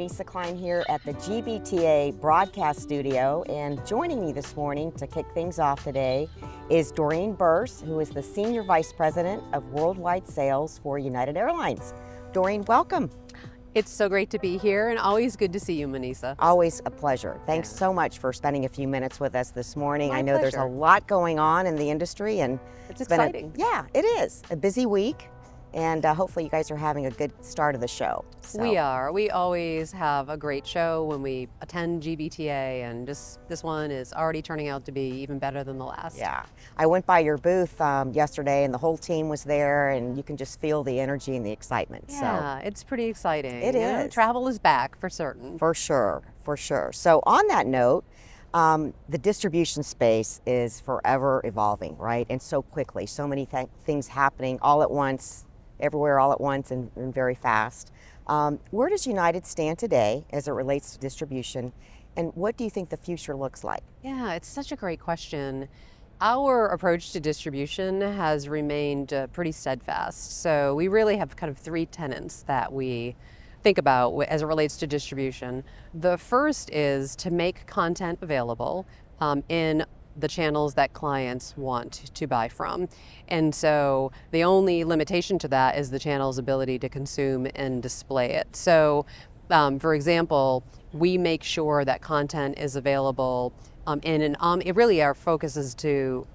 Monisa Klein here at the GBTA broadcast studio, and joining me this morning to kick things off today is Doreen Burse, who is the Senior Vice President of Worldwide Sales for United Airlines. Doreen, welcome. It's so great to be here and always good to see you, Monisa. Always a pleasure. Thanks so much for spending a few minutes with us this morning. My I know pleasure. there's a lot going on in the industry, and It's exciting. yeah, it is. A busy week, and hopefully you guys are having a good start of the show. So. We are. We always have a great show when we attend GBTA, and this one is already turning out to be even better than the last. Yeah, I went by your booth yesterday, and the whole team was there, and you can just feel the energy and the excitement. Yeah, it's pretty exciting. It is. Travel is back for certain. For sure, for sure. So on that note, the distribution space is forever evolving, right? And so quickly, so many things happening all at once, everywhere all at once, and very fast. Where does United stand today as it relates to distribution, and what do you think the future looks like? Yeah, it's such a great question. Our approach to distribution has remained pretty steadfast. So we really have kind of three tenets that we think about as it relates to distribution. The first is to make content available in the channels that clients want to buy from. And so the only limitation to that is the channel's ability to consume and display it. So for example, we make sure that content is available in an it really our focus is to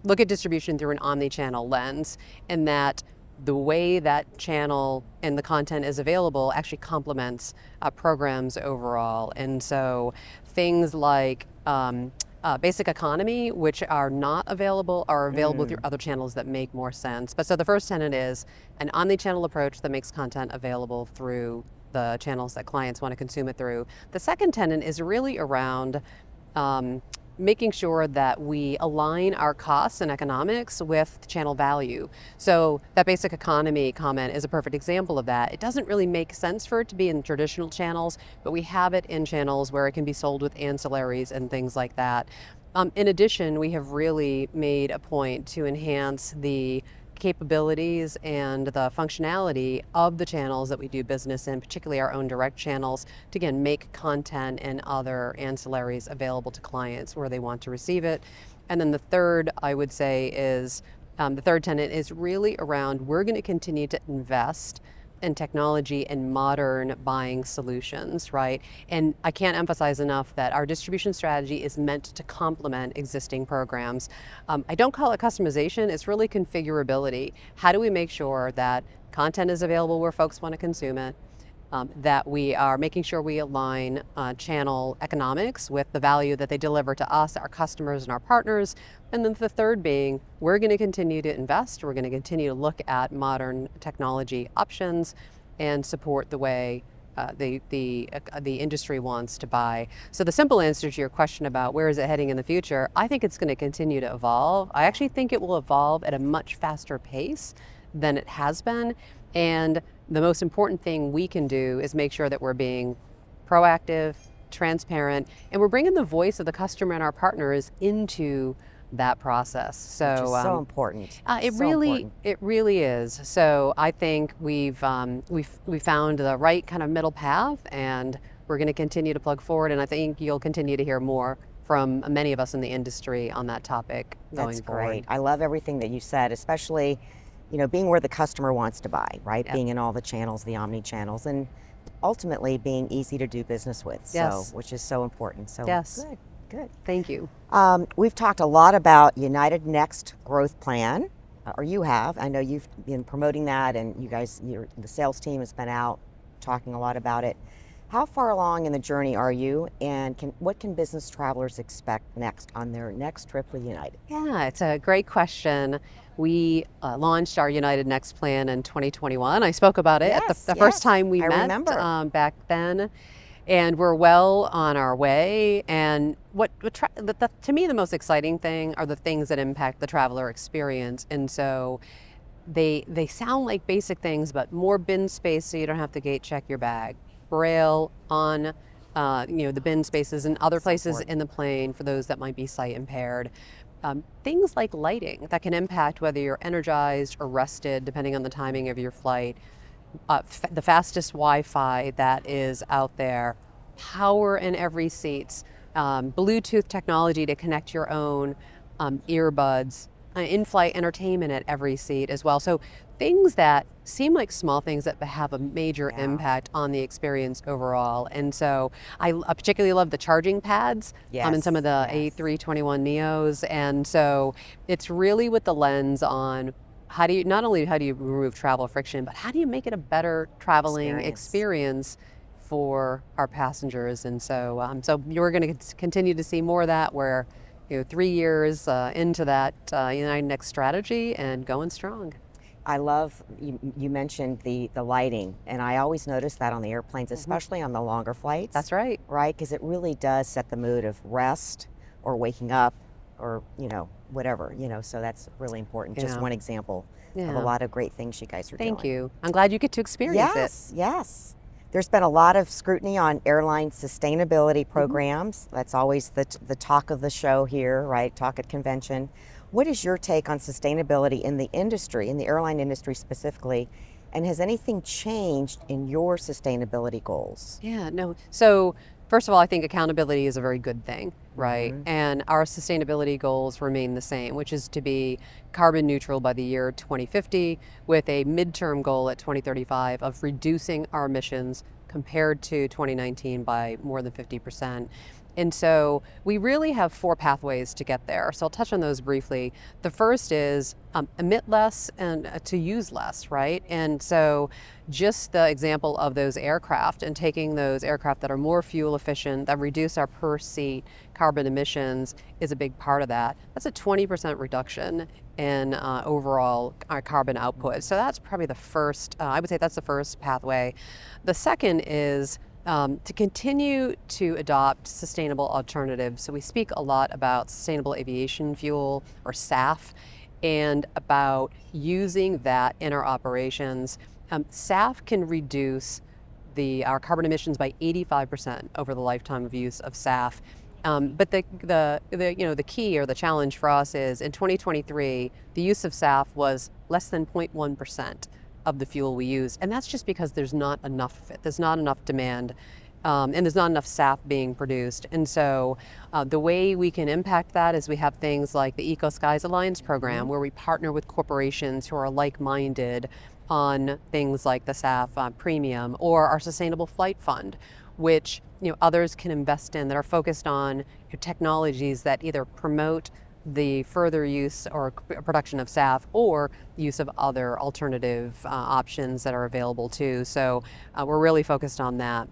look at distribution through an omni-channel lens, and that the way that channel and the content is available actually complements programs overall. And so things like basic economy, which are not available, are available through other channels that make more sense. But so the first tenet is an omni-channel approach that makes content available through the channels that clients want to consume it through. The second tenet is really around making sure that we align our costs and economics with channel value. So that basic economy comment is a perfect example of that. It doesn't really make sense for it to be in traditional channels, but we have it in channels where it can be sold with ancillaries and things like that. In addition, we have really made a point to enhance the capabilities and the functionality of the channels that we do business in, particularly our own direct channels, to again make content and other ancillaries available to clients where they want to receive it. And then the third, I would say, is the third tenet is really around we're going to continue to invest in technology and modern buying solutions, right? And I can't emphasize enough that our distribution strategy is meant to complement existing programs. I don't call it customization, it's really configurability. How do we make sure that content is available where folks want to consume it, that we are making sure we align channel economics with the value that they deliver to us, our customers, and our partners. And then the third being, we're going to continue to invest, we're going to continue to look at modern technology options and support the way the industry wants to buy. So the simple answer to your question about where is it heading in the future, I think it's going to continue to evolve. I actually think it will evolve at a much faster pace than it has been. And the most important thing we can do is make sure that we're being proactive, transparent, and we're bringing the voice of the customer and our partners into that process. So Which is so important. It So important. really is. So I think we've found the right kind of middle path, and we're going to continue to plug forward. And I think you'll continue to hear more from many of us in the industry on that topic going That's forward. great. I love everything that you said, especially being where the customer wants to buy, right? Yep. Being in all the channels, the omni-channels, and ultimately being easy to do business with. Yes. So, which is so important. So Yes. good. Thank you. We've talked a lot about United Next growth plan, or you have. I know you've been promoting that, and you guys, the sales team has been out talking a lot about it. How far along in the journey are you, and what can business travelers expect next on their next trip with United? Yeah, it's a great question. We launched our United Next plan in 2021. I spoke about it at the first time we I met remember. back then. And we're well on our way. And to me, the most exciting thing are the things that impact the traveler experience. And so they sound like basic things, but more bin space so you don't have to gate check your bag. Braille on the bin spaces and other places in the plane for those that might be sight impaired. Things like lighting that can impact whether you're energized or rested, depending on the timing of your flight. the fastest Wi-Fi that is out there, power in every seat, Bluetooth technology to connect your own earbuds, in-flight entertainment at every seat as well. So things that seem like small things that have a major impact on the experience overall. And so I particularly love the charging pads in some of the A321neos. And so it's really with the lens on how do you, not only how do you remove travel friction, but how do you make it a better traveling experience for our passengers. And so so you're going to continue to see more of that, where 3 years into that United Next strategy and going strong. I love, you mentioned the lighting, and I always notice that on the airplanes, especially on the longer flights. That's right. Right, because it really does set the mood of rest or waking up or, whatever, so that's really important. Just one example of a lot of great things you guys are doing. Thank you. I'm glad you get to experience it. Yes. There's been a lot of scrutiny on airline sustainability programs. That's always the talk of the show here, right? Talk at convention. What is your take on sustainability in the industry, in the airline industry specifically? And has anything changed in your sustainability goals? Yeah, no. So first of all, I think accountability is a very good thing, right? And our sustainability goals remain the same, which is to be carbon neutral by the year 2050 with a midterm goal at 2035 of reducing our emissions compared to 2019 by more than 50%. And so we really have 4 pathways to get there. So I'll touch on those briefly. The first is emit less and to use less, right? And so just the example of those aircraft and taking those aircraft that are more fuel efficient, that reduce our per seat carbon emissions is a big part of that. That's a 20% reduction in overall carbon output. So that's probably the first, I would say that's the first pathway. The second is to continue to adopt sustainable alternatives. So we speak a lot about sustainable aviation fuel, or SAF, and about using that in our operations. SAF can reduce our carbon emissions by 85% over the lifetime of use of SAF. But the key or the challenge for us is in 2023, the use of SAF was less than 0.1% of the fuel we use. And that's just because there's not enough of it. There's not enough demand, and there's not enough SAF being produced. And so the way we can impact that is we have things like the Eco Skies Alliance program, where we partner with corporations who are like-minded on things like the SAF premium, or our Sustainable Flight Fund, which others can invest in, that are focused on technologies that either promote the further use or production of SAF or use of other alternative options that are available too. So we're really focused on that.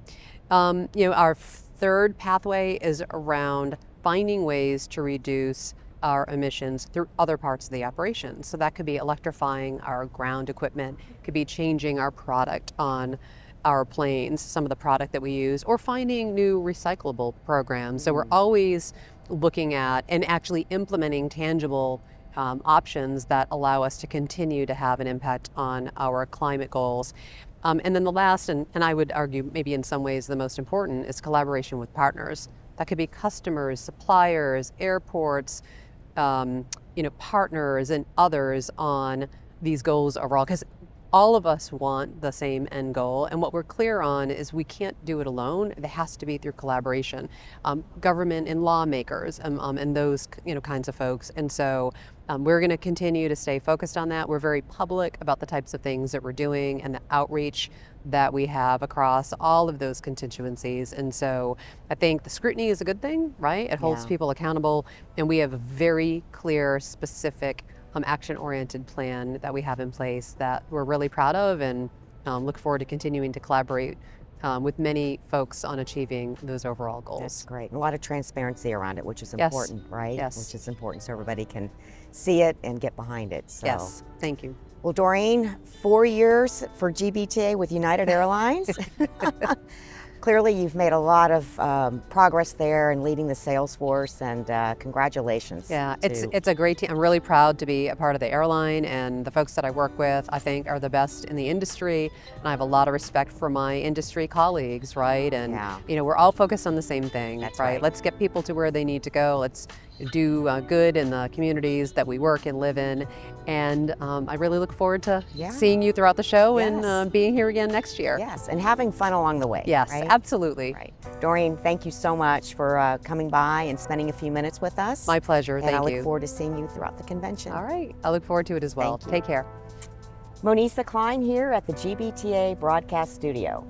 Our third pathway is around finding ways to reduce our emissions through other parts of the operation. So that could be electrifying our ground equipment, could be changing our product on our planes, some of the product that we use, or finding new recyclable programs. So we're always looking at and actually implementing tangible options that allow us to continue to have an impact on our climate goals. And then the last, and I would argue maybe in some ways the most important, is collaboration with partners. That could be customers, suppliers, airports, partners and others on these goals overall, because all of us want the same end goal, and what we're clear on is we can't do it alone. It has to be through collaboration, government and lawmakers, and those kinds of folks. And so we're going to continue to stay focused on that. We're very public about the types of things that we're doing and the outreach that we have across all of those constituencies. And so I think the scrutiny is a good thing, right? It holds people accountable, and we have a very clear, specific action-oriented plan that we have in place that we're really proud of, and look forward to continuing to collaborate with many folks on achieving those overall goals. That's great. And a lot of transparency around it, which is important, right? Yes. Which is important so everybody can see it and get behind it. So. Yes, thank you. Well, Doreen, 4 years for GBTA with United Airlines. Clearly, you've made a lot of progress there in leading the sales force, and congratulations. Yeah, it's a great team. I'm really proud to be a part of the airline, and the folks that I work with, I think, are the best in the industry, and I have a lot of respect for my industry colleagues, right? And we're all focused on the same thing, That's right? Let's get people to where they need to go. Let's do good in the communities that we work and live in. And I really look forward to seeing you throughout the show and being here again next year. Yes, and having fun along the way. Yes, right? absolutely. Right. Doreen, thank you so much for coming by and spending a few minutes with us. My pleasure. And Thank I you. look forward to seeing you throughout the convention. All right. I look forward to it as well. Thank you. Take care. Monisa Klein here at the GBTA Broadcast Studio.